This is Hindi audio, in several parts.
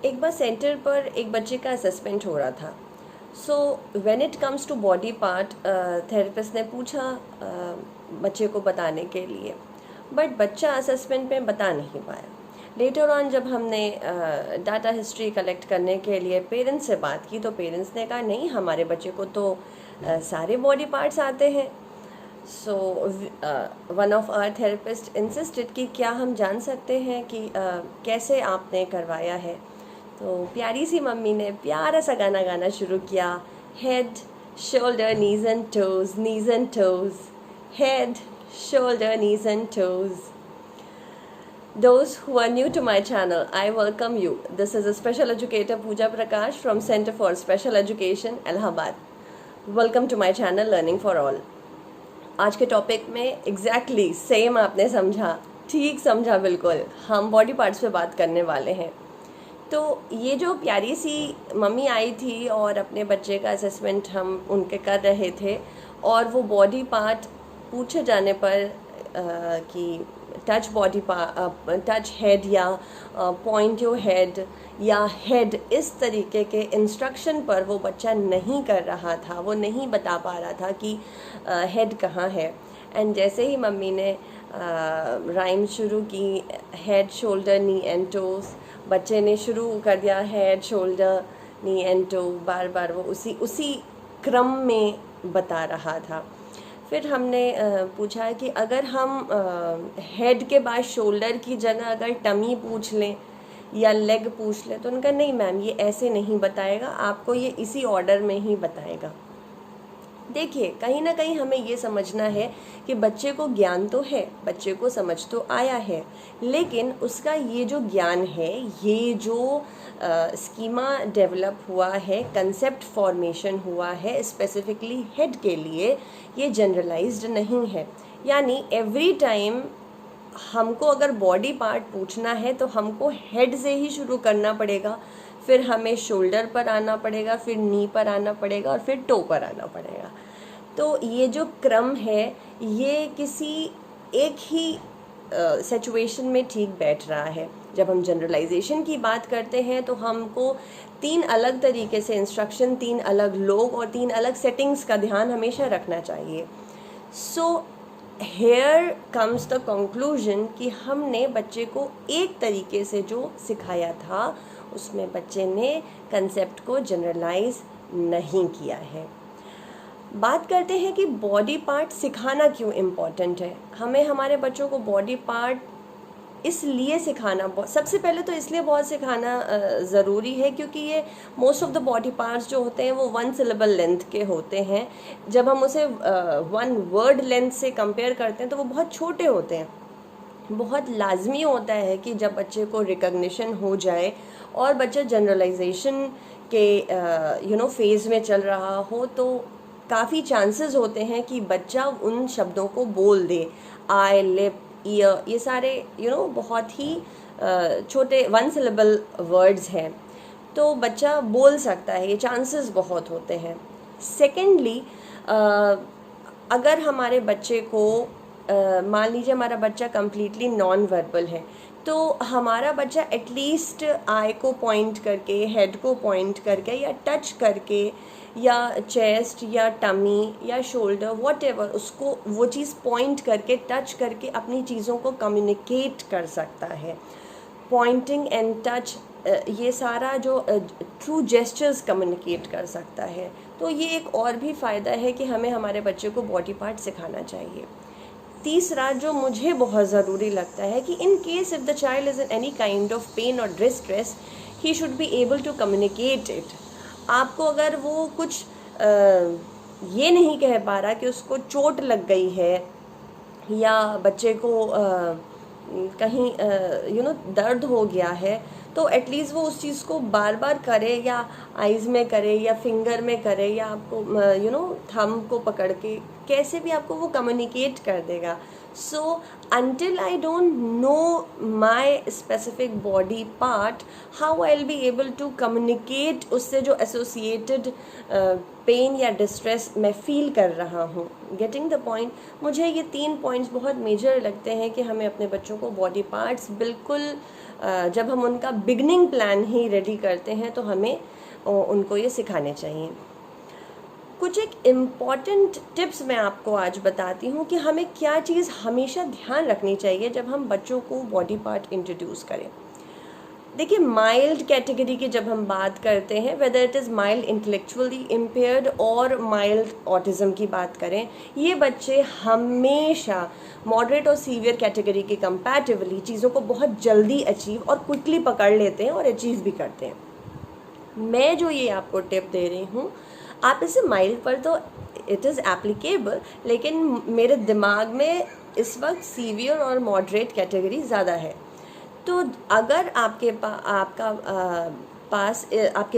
एक बार सेंटर पर एक बच्चे का असेसमेंट हो रहा था। So when it comes to body part, therapist ने पूछा बच्चे को बताने के लिए, बट बच्चा असेसमेंट में बता नहीं पाया। लेटर ऑन जब हमने डाटा हिस्ट्री कलेक्ट करने के लिए पेरेंट्स से बात की, तो पेरेंट्स ने कहा नहीं, हमारे बच्चे को तो सारे बॉडी पार्ट्स आते हैं। So one of our therapist insisted कि क्या हम जान सकते हैं कि कैसे आपने करवाया है। तो प्यारी सी मम्मी ने प्यारा सा गाना गाना शुरू किया, head shoulder knees and toes, knees and toes, head shoulder knees and toes. Those who are new to my channel, I welcome you. This is a special educator Pooja Prakash from Center for Special Education, Allahabad. Welcome to my channel Learning for All. आज के टॉपिक में एग्जैक्टली सेम आपने समझा, ठीक समझा बिल्कुल। हम बॉडी पार्ट्स पे बात करने वाले हैं। तो ये जो प्यारी सी मम्मी आई थी और अपने बच्चे का असेसमेंट हम उनके कर रहे थे, और वो बॉडी पार्ट पूछे जाने पर कि टच बॉडी टच हेड या पॉइंट योर हेड या हेड, इस तरीके के इंस्ट्रक्शन पर वो बच्चा नहीं कर रहा था, वो नहीं बता पा रहा था कि हेड कहाँ है। एंड जैसे ही मम्मी ने राइम शुरू की, head shoulder knee and toes, बच्चे ने शुरू कर दिया head shoulder knee and toe, बार बार वो उसी क्रम में बता रहा था। फिर हमने पूछा कि अगर हम हेड के बाद शोल्डर की जगह अगर टमी पूछ लें या लेग पूछ लें, तो उनका नहीं मैम, ये ऐसे नहीं बताएगा, आपको ये इसी ऑर्डर में ही बताएगा। देखिए, कहीं ना कहीं हमें ये समझना है कि बच्चे को ज्ञान तो है, बच्चे को समझ तो आया है, लेकिन उसका ये जो ज्ञान है, ये जो स्कीमा डेवलप हुआ है, कंसेप्ट फॉर्मेशन हुआ है स्पेसिफिकली हेड के लिए, ये जनरलाइज्ड नहीं है। यानी एवरी टाइम हमको अगर बॉडी पार्ट पूछना है तो हमको हेड से ही शुरू करना पड़ेगा, फिर हमें शोल्डर पर आना पड़ेगा, फिर नी पर आना पड़ेगा और फिर टो पर आना पड़ेगा। तो ये जो क्रम है, ये किसी एक ही सिचुएशन में ठीक बैठ रहा है। जब हम जनरलाइजेशन की बात करते हैं तो हमको 3 अलग तरीके से इंस्ट्रक्शन, 3 अलग लोग और 3 अलग सेटिंग्स का ध्यान हमेशा रखना चाहिए। So here comes the conclusion कि हमने बच्चे को एक तरीके से जो सिखाया था, उसमें बच्चे ने कंसेप्ट को जनरलाइज नहीं किया है। बात करते हैं कि बॉडी पार्ट सिखाना क्यों इम्पॉर्टेंट है। हमें हमारे बच्चों को बॉडी पार्ट इसलिए सिखाना, सबसे पहले तो इसलिए बहुत सिखाना ज़रूरी है क्योंकि ये most of the body parts जो होते हैं वो 1 सिलेबल लेंथ के होते हैं। जब हम उसे 1 वर्ड लेंथ से कंपेयर करते हैं तो वो बहुत छोटे होते हैं। बहुत लाजमी होता है कि जब बच्चे को रिकग्निशन हो जाए और बच्चा जनरलाइजेशन के फेज़ में चल रहा हो, तो काफ़ी चांसेस होते हैं कि बच्चा उन शब्दों को बोल दे। आई, लिप, ईयर, ये सारे बहुत ही छोटे 1 सिलेबल वर्ड्स हैं, तो बच्चा बोल सकता है, ये चांसेस बहुत होते हैं। सेकेंडली, अगर हमारे बच्चे को मान लीजिए हमारा बच्चा कम्प्लीटली नॉन वर्बल है, तो हमारा बच्चा एटलीस्ट आई को पॉइंट करके, हेड को पॉइंट करके या टच करके या चेस्ट या टमी या शोल्डर, व्हाटएवर, उसको वो चीज़ पॉइंट करके, टच करके अपनी चीज़ों को कम्युनिकेट कर सकता है। पॉइंटिंग एंड टच, ये सारा जो थ्रू जेस्चर्स कम्युनिकेट कर सकता है। तो ये एक और भी फ़ायदा है कि हमें हमारे बच्चे को बॉडी पार्ट सिखाना चाहिए। तीसरा जो मुझे बहुत ज़रूरी लगता है कि in case if the child is in any kind of pain और distress, he should be able to communicate it. आपको अगर वो कुछ ये नहीं कह पा रहा कि उसको चोट लग गई है या बच्चे को कहीं दर्द हो गया है, तो एटलीस्ट वो उस चीज़ को बार बार करे, या आइज़ में करे या फिंगर में करे, या आपको थंब को पकड़ के कैसे भी आपको वो कम्युनिकेट कर देगा। So until I don't know my specific body part, how I'll be able to communicate उससे जो associated पेन या डिस्ट्रेस मैं फील कर रहा हूँ. Getting the point. मुझे ये 3 पॉइंट्स बहुत मेजर लगते हैं कि हमें अपने बच्चों को बॉडी पार्ट्स बिल्कुल जब हम उनका बिगनिंग प्लान ही रेडी करते हैं तो हमें उनको ये सिखाने चाहिए. कुछ एक इम्पॉर्टेंट टिप्स मैं आपको आज बताती हूँ कि हमें क्या चीज़ हमेशा ध्यान रखनी चाहिए जब हम बच्चों को बॉडी पार्ट इंट्रोड्यूस करें. देखिए, माइल्ड कैटेगरी की जब हम बात करते हैं, whether it is mild intellectually impaired और माइल्ड ऑटिज़म की बात करें, ये बच्चे हमेशा मॉडरेट और सीवियर कैटेगरी के कंपैरेटिवली चीज़ों को बहुत जल्दी अचीव और क्विकली पकड़ लेते हैं और अचीव भी करते हैं. मैं जो ये आपको टिप दे रही हूँ, आप इसे माइल्ड पर तो इट इज़ एप्लीकेबल, लेकिन मेरे दिमाग में इस वक्त सीवियर और मॉडरेट कैटेगरी ज़्यादा है. तो अगर आपके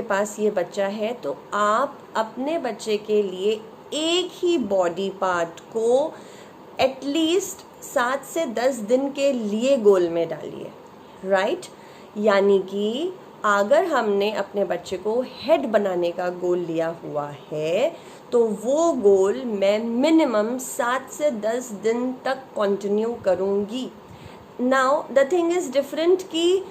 पास ये बच्चा है तो आप अपने बच्चे के लिए एक ही बॉडी पार्ट को एटलीस्ट 7 से 10 दिन के लिए गोल में डालिए. राइट. यानी कि अगर हमने अपने बच्चे को हेड बनाने का गोल लिया हुआ है तो वो गोल मैं मिनिमम 7 से 10 दिन तक कंटिन्यू करूँगी. Now the thing is different कि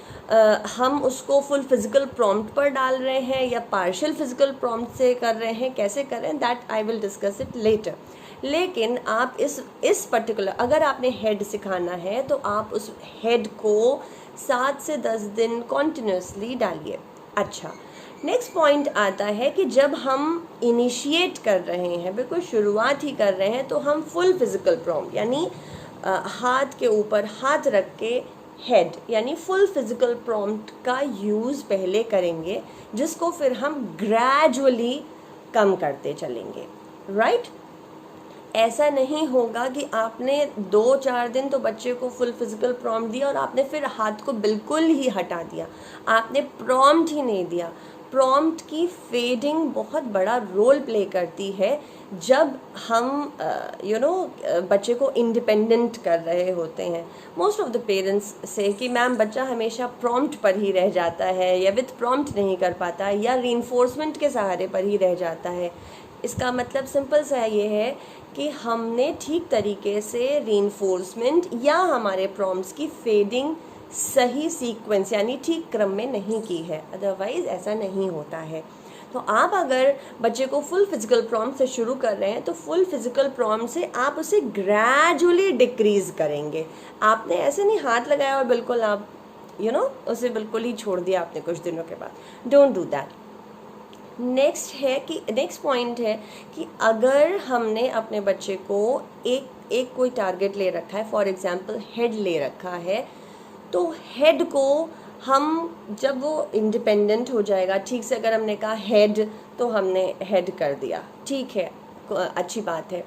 हम उसको फुल फिज़िकल प्रॉम्प्ट पर डाल रहे हैं या पार्शियल फिज़िकल प्रॉम्प्ट से कर रहे हैं, कैसे कर रहे हैं, that I will discuss it later. लेकिन आप इस पर्टिकुलर, अगर आपने हेड सिखाना है तो आप उस हेड को 7 से 10 दिन कॉन्टिन्यूसली डालिए. अच्छा, नेक्स्ट पॉइंट आता है कि जब हम इनिशिएट कर रहे हैं, बिल्कुल शुरुआत ही कर रहे हैं, तो हम फुल फिज़िकल प्रॉम्प्ट यानी हाथ के ऊपर हाथ रख के हेड यानी फुल फिज़िकल प्रॉम्प्ट का यूज़ पहले करेंगे, जिसको फिर हम ग्रेजुअली कम करते चलेंगे. राइट. ऐसा नहीं होगा कि आपने 2-4 दिन तो बच्चे को फुल फिज़िकल प्रॉम्प्ट दिया और आपने फिर हाथ को बिल्कुल ही हटा दिया. आपने प्रॉम्प्ट ही नहीं दिया. प्रॉम्प्ट की फेडिंग बहुत बड़ा रोल प्ले करती है जब हम बच्चे को इंडिपेंडेंट कर रहे होते हैं. मोस्ट ऑफ द पेरेंट्स से कि मैम बच्चा हमेशा प्रॉम्प्ट पर ही रह जाता है या विथ प्रॉम्प्ट नहीं कर पाता या रीइंफोर्समेंट के सहारे पर ही रह जाता है. इसका मतलब सिंपल सा ये है कि हमने ठीक तरीके से रीइंफोर्समेंट या हमारे प्रॉम्प्ट्स की फेडिंग सही सीक्वेंस यानी ठीक क्रम में नहीं की है. अदरवाइज़ ऐसा नहीं होता है. तो आप अगर बच्चे को फुल फिज़िकल प्रॉम्प्ट से शुरू कर रहे हैं तो फुल फिज़िकल प्रॉम्प्ट से आप उसे ग्रेजुअली डिक्रीज़ करेंगे. आपने ऐसे नहीं हाथ लगाया और बिल्कुल आप उसे बिल्कुल ही छोड़ दिया आपने कुछ दिनों के बाद. Don't do that. Next point है कि अगर हमने अपने बच्चे को एक कोई टारगेट ले रखा है, फॉर एग्जांपल हेड ले रखा है, तो हेड को हम जब वो इंडिपेंडेंट हो जाएगा, ठीक से अगर हमने कहा हेड तो हमने हेड कर दिया, ठीक है, अच्छी बात है.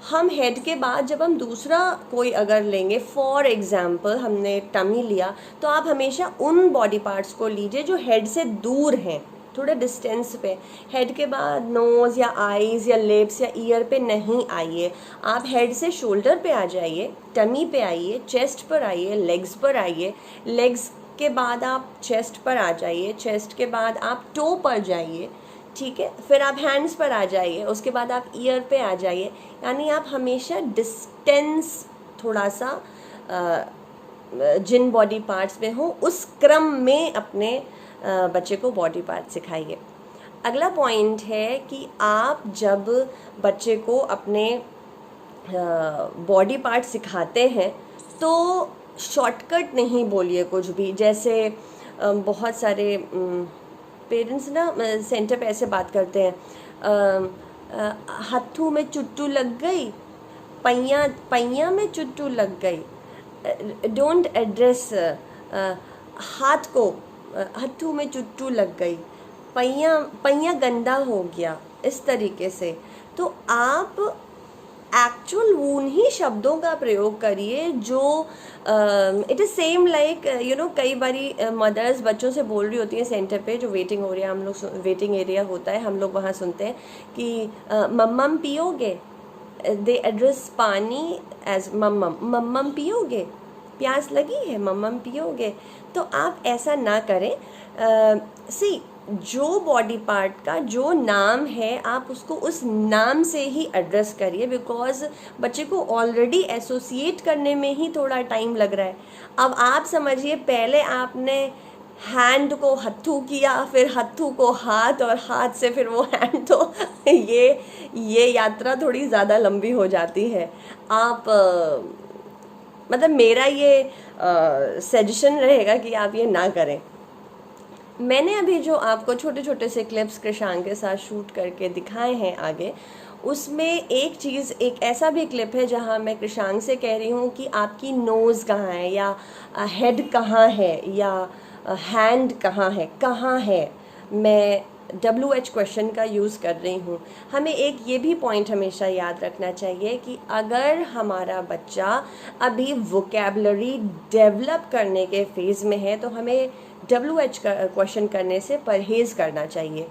हम हेड के बाद जब हम दूसरा कोई अगर लेंगे, फॉर एग्जांपल हमने टमी लिया, तो आप हमेशा उन बॉडी पार्ट्स को लीजिए जो हेड से दूर हैं, थोड़े डिस्टेंस पे. हेड के बाद नोज़ या आईज़ या लिप्स या ईयर पे नहीं आइए. आप हेड से शोल्डर पे आ जाइए, टमी पे आइए, चेस्ट पर आइए, लेग्स पर आइए, लेग्स के बाद आप चेस्ट पर आ जाइए, चेस्ट के बाद आप टो पर जाइए, ठीक है, फिर आप हैंड्स पर आ जाइए, उसके बाद आप ईयर पे आ जाइए. यानी आप हमेशा डिस्टेंस थोड़ा सा जिन बॉडी पार्ट्स में हो उस क्रम में अपने बच्चे को बॉडी पार्ट सिखाइए. अगला पॉइंट है कि आप जब बच्चे को अपने बॉडी पार्ट सिखाते हैं तो शॉर्टकट नहीं बोलिए कुछ भी. जैसे बहुत सारे पेरेंट्स ना सेंटर पे ऐसे बात करते हैं, हाथों में चुट्टू लग गई, पैया में चुट्टू लग गई. डोंट एड्रेस हाथ को, हथू में चुट्टू लग गई, पैया गंदा हो गया, इस तरीके से. तो आप एक्चुअल उन्हीं शब्दों का प्रयोग करिए जो इट इज़ सेम लाइक कई बारी मदर्स बच्चों से बोल रही होती हैं सेंटर पे, जो वेटिंग एरिया हम लोग वेटिंग एरिया होता है, हम लोग वहाँ सुनते हैं कि मम्मम पियोगे, दे एड्रेस पानी एज मम्मम, मम्मम पियोगे, प्यास लगी है मम्मम पियोगे। तो आप ऐसा ना करें। सी जो बॉडी पार्ट का जो नाम है आप उसको उस नाम से ही एड्रेस करिए, बिकॉज बच्चे को ऑलरेडी एसोसिएट करने में ही थोड़ा टाइम लग रहा है। अब आप समझिए, पहले आपने हैंड को हत्थू किया, फिर हत्थू को हाथ, और हाथ से फिर वो हैंड, तो ये यात्रा थोड़ी ज़्यादा लंबी हो जाती है। आप मतलब मेरा ये सजेशन रहेगा कि आप ये ना करें। मैंने अभी जो आपको छोटे छोटे से क्लिप्स कृषांक के साथ शूट करके दिखाए हैं आगे, उसमें एक चीज़, एक ऐसा भी क्लिप है जहां मैं कृषांक से कह रही हूँ कि आपकी नोज़ कहाँ है, या हेड कहाँ है, या हैंड कहाँ है। मैं WH क्वेश्चन का यूज़ कर रही हूँ। हमें एक ये भी पॉइंट हमेशा याद रखना चाहिए कि अगर हमारा बच्चा अभी वोकेबलरी डेवलप करने के फेज़ में है तो हमें WH का क्वेश्चन करने से परहेज़ करना चाहिए।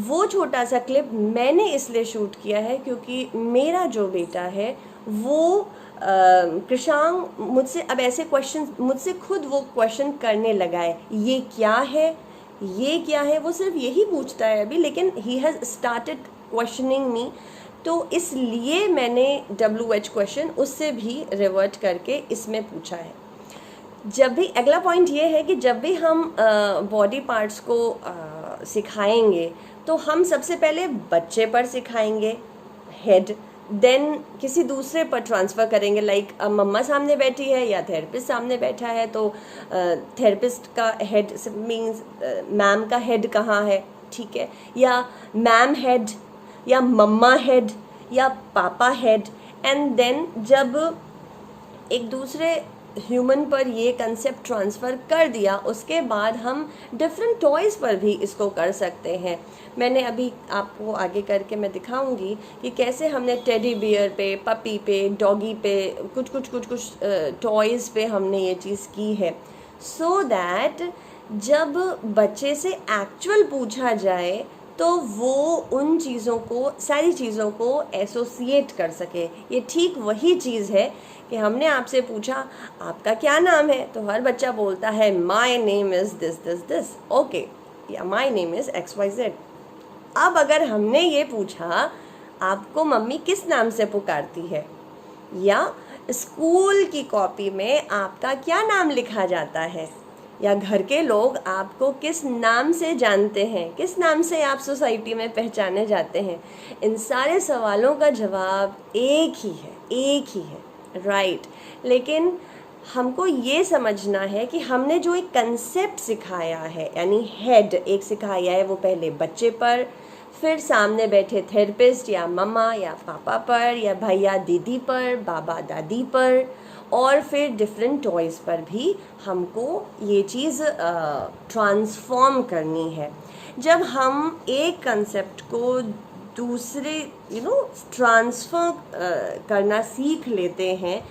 वो छोटा सा क्लिप मैंने इसलिए शूट किया है क्योंकि मेरा जो बेटा है वो कृषांक मुझसे अब ऐसे क्वेश्चन, मुझसे खुद वो क्वेश्चन करने लगा है, ये क्या है, ये क्या है, वो सिर्फ यही पूछता है अभी, लेकिन he has started questioning me. तो इसलिए मैंने WH क्वेश्चन उससे भी रिवर्ट करके इसमें पूछा है। जब भी, अगला पॉइंट ये है कि जब भी हम बॉडी पार्ट्स को सिखाएंगे तो हम सबसे पहले बच्चे पर सिखाएंगे हेड, देन किसी दूसरे पर ट्रांसफ़र करेंगे। लाइक मम्मा सामने बैठी है या थेरेपिस्ट सामने बैठा है तो थेरेपिस्ट का हेड मीन्स मैम का हेड कहाँ है, ठीक है, या मैम हेड, या मम्मा हेड, या पापा हेड। एंड देन जब एक दूसरे ह्यूमन पर ये कंसेप्ट ट्रांसफ़र कर दिया, उसके बाद हम डिफरेंट टॉयज़ पर भी इसको कर सकते हैं। मैंने अभी आपको आगे करके मैं दिखाऊंगी कि कैसे हमने टेडी बियर पे, पपी पे, डॉगी पे, कुछ टॉयज़ पे हमने ये चीज़ की है, सो दैट जब बच्चे से एक्चुअल पूछा जाए तो वो उन चीज़ों को, सारी चीज़ों को एसोसिएट कर सके। ये ठीक वही चीज़ है कि हमने आपसे पूछा आपका क्या नाम है, तो हर बच्चा बोलता है my name is this this this, okay, या माई नेम इज़ XYZ। अब अगर हमने ये पूछा आपको मम्मी किस नाम से पुकारती है, या स्कूल की कॉपी में आपका क्या नाम लिखा जाता है, या घर के लोग आपको किस नाम से जानते हैं, किस नाम से आप सोसाइटी में पहचाने जाते हैं, इन सारे सवालों का जवाब एक ही है, राइट। लेकिन हमको ये समझना है कि हमने जो एक कंसेप्ट सिखाया है, यानी हेड एक सिखाया है, वो पहले बच्चे पर, फिर सामने बैठे थेरेपिस्ट या मम्मा या पापा पर, या भैया दीदी पर, बाबा दादी पर, और फिर डिफरेंट टॉयज़ पर भी हमको ये चीज़ ट्रांसफॉर्म करनी है। जब हम एक कंसेप्ट को दूसरे ट्रांसफ़र करना सीख लेते हैं,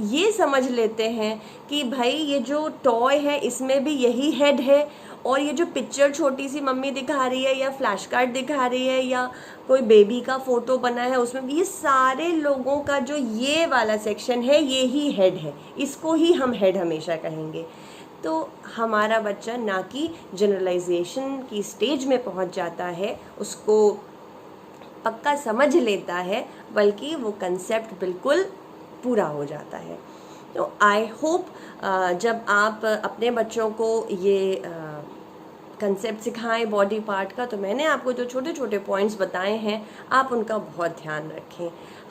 ये समझ लेते हैं कि भाई ये जो टॉय है इसमें भी यही हेड है, और ये जो पिक्चर छोटी सी मम्मी दिखा रही है, या फ्लैश कार्ड दिखा रही है, या कोई बेबी का फ़ोटो बना है उसमें भी, ये सारे लोगों का जो ये वाला सेक्शन है ये ही हेड है, इसको ही हम हेड हमेशा कहेंगे। तो हमारा बच्चा ना कि जनरलाइजेशन की स्टेज में पहुंच जाता है, उसको पक्का समझ लेता है, बल्कि वो कंसेप्ट बिल्कुल पूरा हो जाता है। तो आई होप जब आप अपने बच्चों को ये कंसेप्ट सिखाएं बॉडी पार्ट का, तो मैंने आपको जो छोटे छोटे पॉइंट्स बताए हैं आप उनका बहुत ध्यान रखें।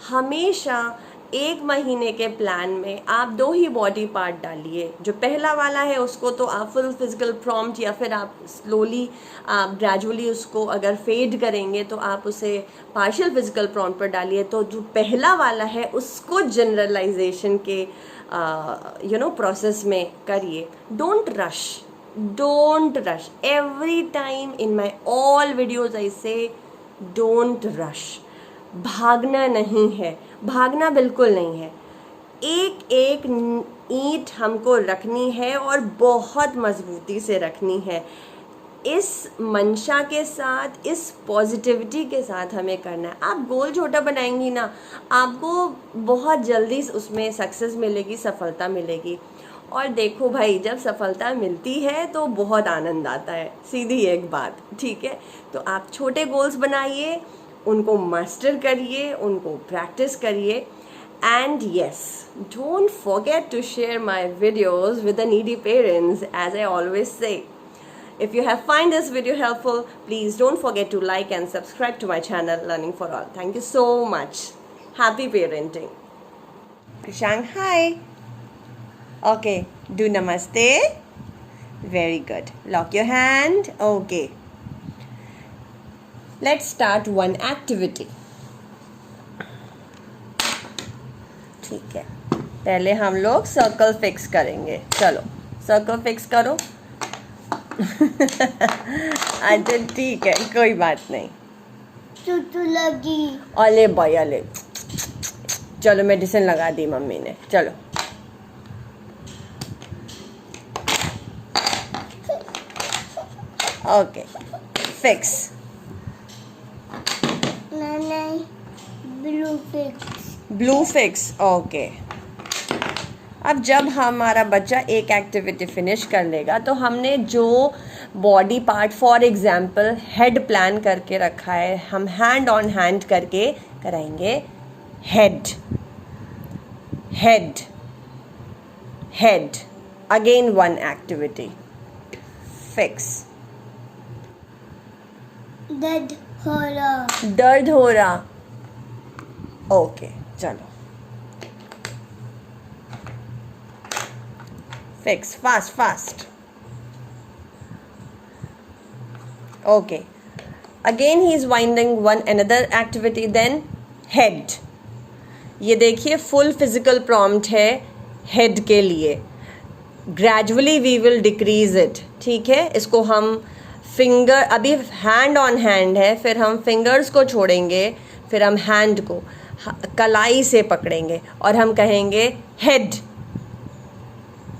हमेशा 1 महीने के प्लान में आप 2 ही बॉडी पार्ट डालिए। जो पहला वाला है उसको तो आप फुल फिजिकल प्रॉम्प्ट, या फिर आप स्लोली आप ग्रेजुअली उसको अगर फेड करेंगे तो आप उसे पार्शियल फिजिकल प्रॉम्प्ट पर डालिए। तो जो पहला वाला है उसको जनरलाइजेशन के प्रोसेस में करिए। Don't rush every time in my all videos I say don't rush. भागना नहीं है, भागना बिल्कुल नहीं है। एक एक ईंट हमको रखनी है और बहुत मजबूती से रखनी है। इस मंशा के साथ, इस पॉजिटिविटी के साथ हमें करना है। आप गोल छोटा बनाएंगी ना, आपको बहुत जल्दी उसमें सक्सेस मिलेगी, सफलता मिलेगी। और देखो भाई, जब सफलता मिलती है तो बहुत आनंद आता है, सीधी एक बात, ठीक है। तो आप छोटे गोल्स बनाइए, उनको मास्टर करिए, उनको प्रैक्टिस करिए। And yes, don't forget to share my videos with the needy parents, as I always say. If you have find this video helpful, please don't forget to like and subscribe to my channel Learning for All. Thank you so much. Happy parenting. Shanghai. Okay, do namaste. Very good. Lock your hand. Okay. Let's start one activity. ठीक है, पहले हम लोग सर्कल फिक्स करेंगे। चलो सर्कल फिक्स करो। अच्छा ठीक है, कोई बात नहीं। चोट लगी। अले भाई अले, चलो मेडिसिन लगा दी मम्मी ने। चलो ओके, फिक्स। नहीं, blue fix. Blue fix, okay. अब जब हमारा बच्चा एक एक्टिविटी फिनिश कर लेगा तो हमने जो body part, for example head plan करके रखा है, हम हैंड ऑन हैंड करके कराएंगे। Head head head, again one activity, fix. दर्द हो रहा। दर्द हो रहा, ओके चलो fix, fast fast. Okay, again he is winding one another activity, then head. ये देखिए फुल फिजिकल प्रॉम्प्ट है हेड के लिए। Gradually we will decrease it, ठीक है। इसको हम फिंगर, अभी हैंड ऑन हैंड है, फिर हम फिंगर्स को छोड़ेंगे, फिर हम हैंड को कलाई से पकड़ेंगे और हम कहेंगे हेड।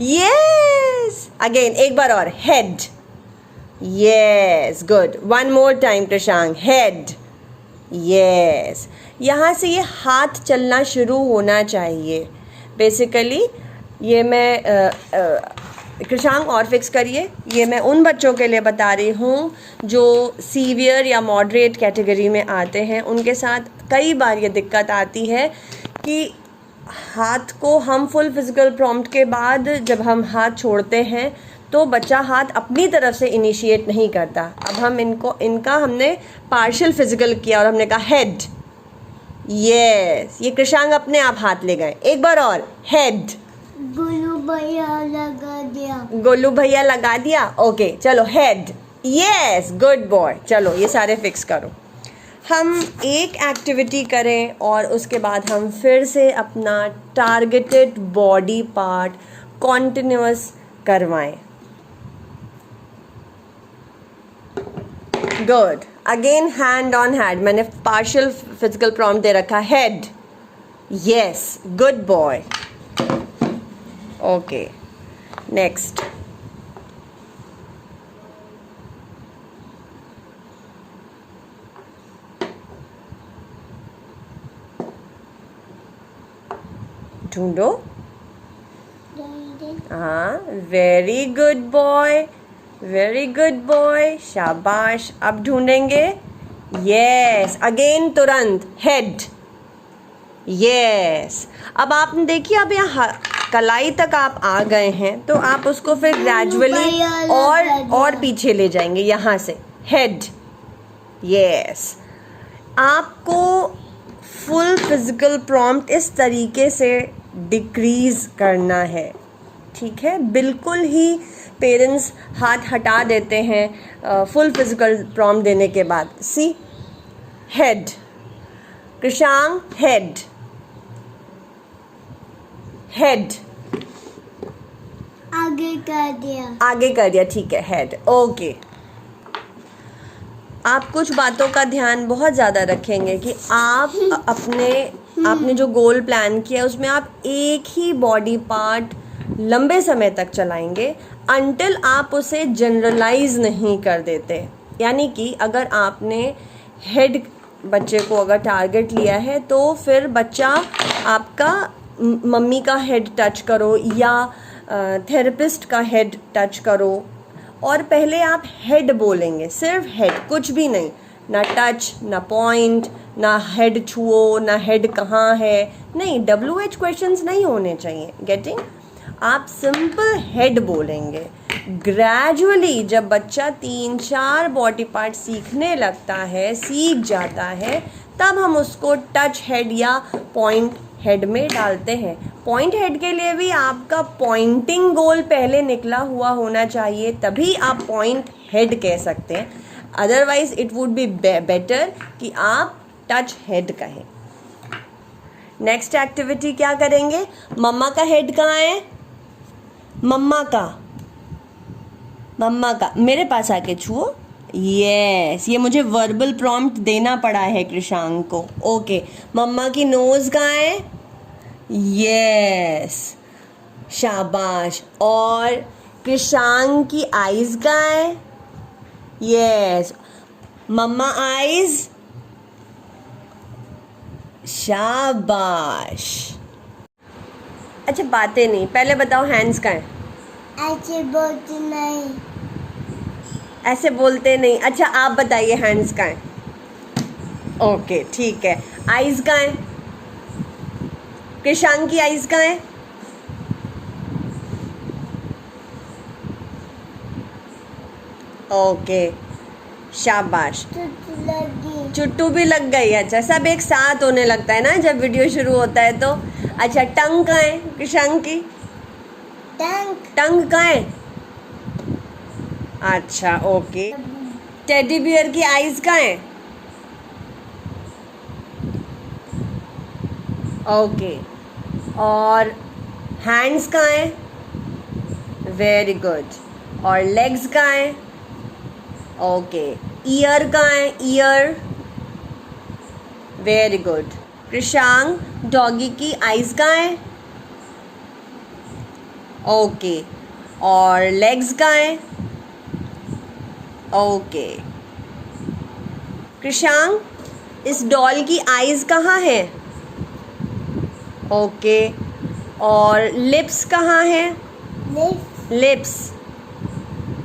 यस, अगेन एक बार और, head. Yes, good. One more time Krishank, head. Yes, यहाँ से ये हाथ चलना शुरू होना चाहिए। बेसिकली ये मैं कृषांक और फिक्स करिए। ये मैं उन बच्चों के लिए बता रही हूँ जो सीवियर या मॉडरेट कैटेगरी में आते हैं। उनके साथ कई बार ये दिक्कत आती है कि हाथ को हम फुल फिजिकल प्रॉम्प्ट के बाद जब हम हाथ छोड़ते हैं तो बच्चा हाथ अपनी तरफ से इनिशिएट नहीं करता। अब हम इनका हमने पार्शियल फिजिकल किया और हमने कहा हेड। यस, ये कृषांक अपने आप हाथ ले गए। एक बार और, हेड। गोलू भैया लगा दिया। गोलू भैया लगा दिया, ओके चलो हेड। Yes, good boy. चलो ये सारे फिक्स करो। हम एक एक्टिविटी करें और उसके बाद हम फिर से अपना टारगेटेड बॉडी पार्ट कॉन्टिन्यूअस करवाएं। Good, again hand on hand. मैंने पार्शियल फिजिकल प्रॉम्प्ट दे रखा, head. Yes, good boy. Okay, next. ढूंढो। हाँ, very good boy, very good boy, शाबाश। अब ढूंढेंगे। यस, अगेन तुरंत, हेड। यस, अब आपने देखिए, अब यहाँ कलाई तक आप आ गए हैं तो आप उसको फिर ग्रेजुअली और पीछे ले जाएंगे यहाँ से, हेड। यस, आपको फुल फिजिकल प्रॉम्प्ट इस तरीके से डिक्रीज करना है, ठीक है। बिल्कुल ही पेरेंट्स हाथ हटा देते हैं फुल फिजिकल प्रॉम्प्ट देने के बाद। सी, हेड। कृषांक, हेड। हेड, आगे कर दिया। आगे कर दिया, ठीक है, हेड। ओके, आप कुछ बातों का ध्यान बहुत ज़्यादा रखेंगे कि आप आपने जो गोल प्लान किया उसमें आप एक ही बॉडी पार्ट लंबे समय तक चलाएंगे। अनटिल आप उसे जनरलाइज नहीं कर देते। यानी कि अगर आपने हेड बच्चे को अगर टारगेट लिया है तो फिर बच्चा आपका मम्मी का हेड टच करो या थेरेपिस्ट का हेड टच करो, और पहले आप हेड बोलेंगे, सिर्फ हेड, कुछ भी नहीं, ना टच, ना पॉइंट, ना हेड छुओ, ना हेड कहाँ है, नहीं, WH क्वेश्चंस नहीं होने चाहिए। गेटिंग? आप सिंपल हेड बोलेंगे। ग्रेजुअली जब बच्चा 3-4 बॉडी पार्ट सीखने लगता है, सीख जाता है, तब हम उसको टच हेड या पॉइंट हेड में डालते हैं। पॉइंट हेड के लिए भी आपका पॉइंटिंग गोल पहले निकला हुआ होना चाहिए, तभी आप पॉइंट हेड कह सकते हैं। Otherwise it would be better कि आप टच हेड कहें। नेक्स्ट एक्टिविटी क्या करेंगे? मम्मा का हेड कहाँ है? मम्मा का मेरे पास आके छुओ। यस, ये मुझे वर्बल प्रॉम्प्ट देना पड़ा है कृषांक को। ओके, मम्मा की नोज कहाँ है? यस, शाबाश। और कृषांक की आईज कहाँ है? यस, मम्मा आईज, शाबाश। अच्छा, बातें नहीं, पहले बताओ हैंड्स कहाँ है? ऐसे बोलते नहीं। ऐसे बोलते नहीं। अच्छा, आप बताइए हैंड्स कहाँ है? ओके, ठीक है। आईज कहाँ है? कृषांक की आईज कहाँ है? ओके, शाबाश। चुट्टू भी लग गई। अच्छा, सब एक साथ होने लगता है ना जब वीडियो शुरू होता है तो। अच्छा, टंग कहाँ है कृषांक की? टंग कहाँ है? अच्छा, ओके। टेडी बियर की आईज कहाँ है? ओके, और हैंड्स कहाँ है? Very good. और लेग्स कहाँ है? ओके। ईयर कहाँ है? Ear, very good. Krishank, doggy की आईज कहाँ है? ओके। और लेग्स कहाँ है? ओके। कृषांक, इस डॉल की आईज कहाँ है? ओके। और लिप्स कहाँ है? Lips,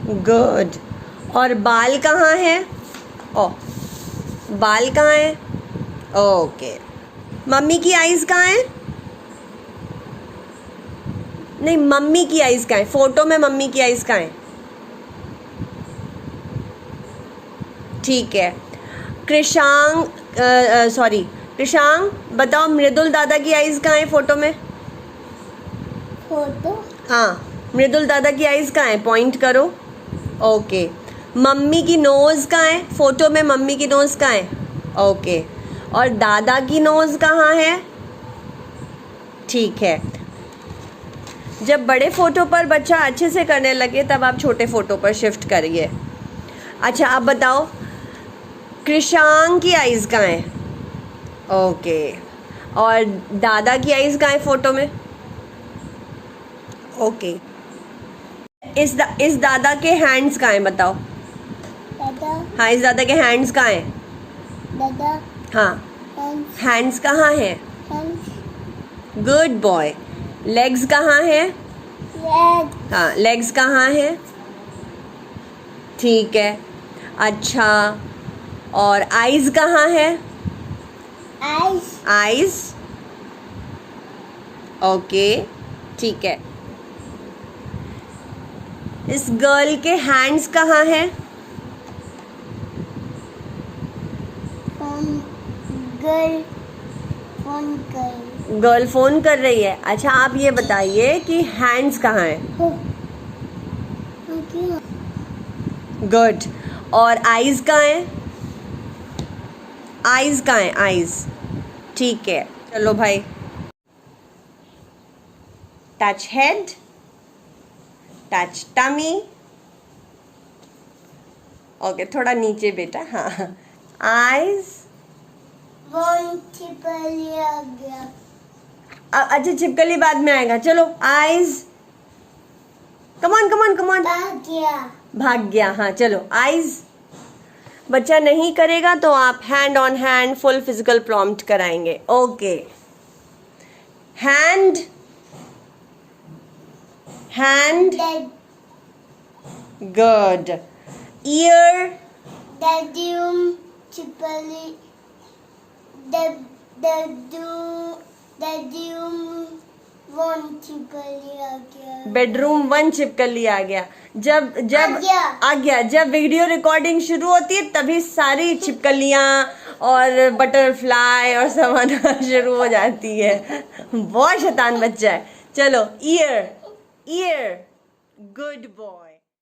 good. और बाल कहाँ है? ओ, बाल कहाँ है? ओके। मम्मी की आईज कहाँ है? नहीं, मम्मी की आईज कहाँ है? फोटो में मम्मी की आईज कहाँ है? ठीक है। कृषांक, सॉरी, कृषांक बताओ, मृदुल दादा की आईज कहाँ है फोटो में? फोटो? हाँ, मृदुल दादा की आईज कहाँ है? पॉइंट करो। ओके। मम्मी की नोज कहाँ है? फोटो में मम्मी की नोज कहाँ है? ओके। और दादा की नोज कहाँ है? ठीक है। जब बड़े फोटो पर बच्चा अच्छे से करने लगे तब आप छोटे फोटो पर शिफ्ट करिए। अच्छा, आप बताओ, कृषांक की आईज कहाँ है? ओके। और दादा की आईज कहाँ है फोटो में? ओके। इस दादा के हैंड्स कहाँ हैं बताओ? दादा? हाँ, इस दादा के हैंड्स कहाँ हैं? दादा? हाँ, हैंड्स कहाँ हैं? hands, good boy. लेग्स कहाँ है? legs, हाँ, लेग्स कहाँ है? ठीक है। अच्छा, और आईज कहाँ है? eyes, आईज, ओके, ठीक है। इस गर्ल के हैंड्स कहाँ है? phone, girl, phone girl, girl phone कर रही है। अच्छा, आप ये बताइए कि हैंड्स कहाँ हैं? okay, good. और आईज कहाँ है? आईज कहाँ है? आईज, ठीक है। चलो भाई, touch head, touch tummy. Okay, थोड़ा नीचे बेटा। हाँ, आईज। one छिपकली आ गया, अच्छा, छिपकली बाद में आएगा। चलो, आईज, कमान कमान कमान, भाग्य, भाग गया। हाँ चलो, आइज बच्चा नहीं करेगा तो आप hand on hand full physical prompt कराएंगे। Okay, hand hand, the good. Ear, doom chipali, the doom one chipali आ गया। बेडरूम 1 छिपकली आ गया। जब जब आ गया। जब वीडियो रिकॉर्डिंग शुरू होती है तभी सारी छिपकलियाँ और बटरफ्लाई और सब आना शुरू हो जाती है। बहुत शैतान बच्चा है। चलो, ईयर ईयर, गुड बॉय।